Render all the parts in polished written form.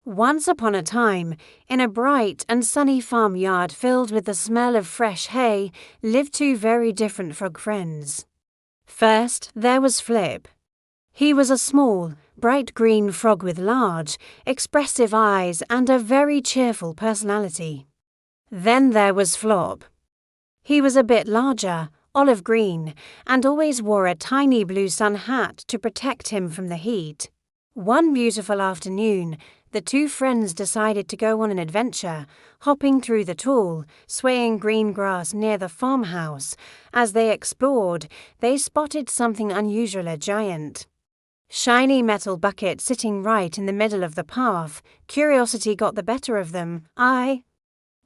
Once upon a time, in a bright and sunny farmyard filled with the smell of fresh hay, lived two very different frog friends. First, there was Flip. He was a small, bright green frog with large, expressive eyes and a very cheerful personality. Then there was Flop. He was a bit larger, olive green, and always wore a tiny blue sun hat to protect him from the heat. One beautiful afternoon, the two friends decided to go on an adventure, hopping through the tall, swaying green grass near the farmhouse. As they explored, they spotted something unusual, a giant, shiny metal bucket sitting right in the middle of the path. Curiosity got the better of them. "I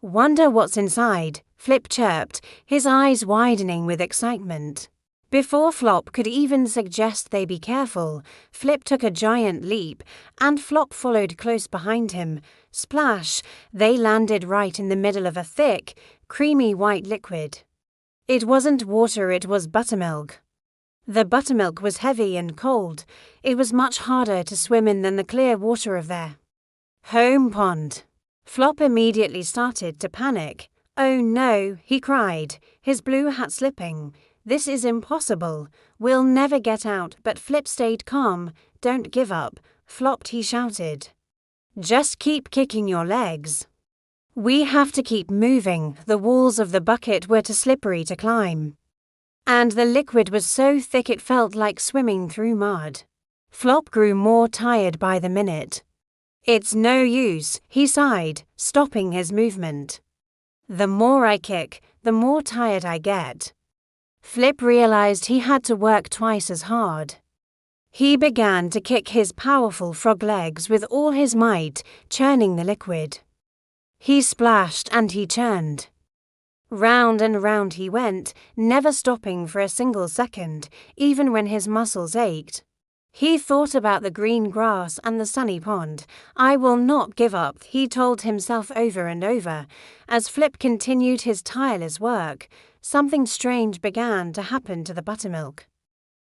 wonder what's inside," Flip chirped, his eyes widening with excitement. Before Flop could even suggest they be careful, Flip took a giant leap, and Flop followed close behind him. Splash! They landed right in the middle of a thick, creamy white liquid. It wasn't water, it was buttermilk. The buttermilk was heavy and cold. It was much harder to swim in than the clear water of their home pond. Flop immediately started to panic. "Oh no," he cried, his blue hat slipping. "This is impossible. We'll never get out." But Flip stayed calm. "Don't give up, Flop," he shouted. "Just keep kicking your legs. We have to keep moving." The walls of the bucket were too slippery to climb, and the liquid was so thick it felt like swimming through mud. Flop grew more tired by the minute. "It's no use," he sighed, stopping his movement. "The more I kick, the more tired I get." Flip realized he had to work twice as hard. He began to kick his powerful frog legs with all his might, churning the liquid. He splashed and he churned. Round and round he went, never stopping for a single second, even when his muscles ached. He thought about the green grass and the sunny pond. "I will not give up," he told himself over and over. As Flip continued his tireless work, something strange began to happen to the buttermilk.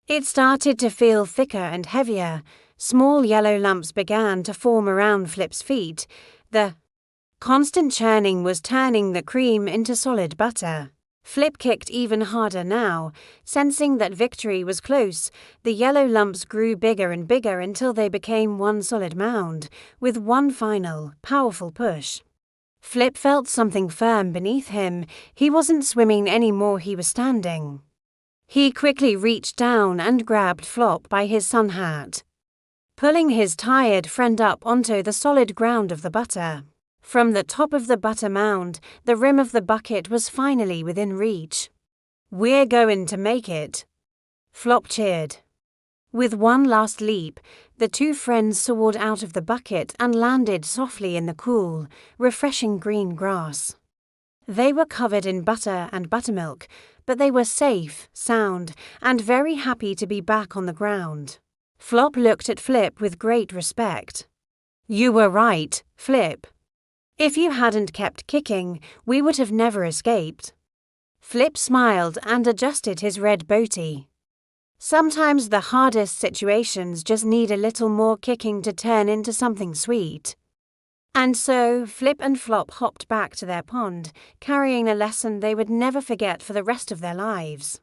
It started to feel thicker and heavier. Small yellow lumps began to form around Flip's feet. The constant churning was turning the cream into solid butter. Flip kicked even harder now, sensing that victory was close. The yellow lumps grew bigger and bigger until they became one solid mound. With one final, powerful push, Flip felt something firm beneath him. He wasn't swimming anymore, he was standing. He quickly reached down and grabbed Flop by his sun hat, pulling his tired friend up onto the solid ground of the butter. From the top of the butter mound, the rim of the bucket was finally within reach. "We're going to make it," Flop cheered. With one last leap, the two friends soared out of the bucket and landed softly in the cool, refreshing green grass. They were covered in butter and buttermilk, but they were safe, sound, and very happy to be back on the ground. Flop looked at Flip with great respect. "You were right, Flip. If you hadn't kept kicking, we would have never escaped." Flip smiled and adjusted his red boatie. Sometimes the hardest situations just need a little more kicking to turn into something sweet. And so Flip and Flop hopped back to their pond, carrying a lesson they would never forget for the rest of their lives.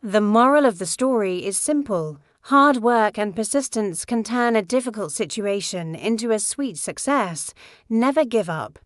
The moral of the story is simple. Hard work and persistence can turn a difficult situation into a sweet success. Never give up.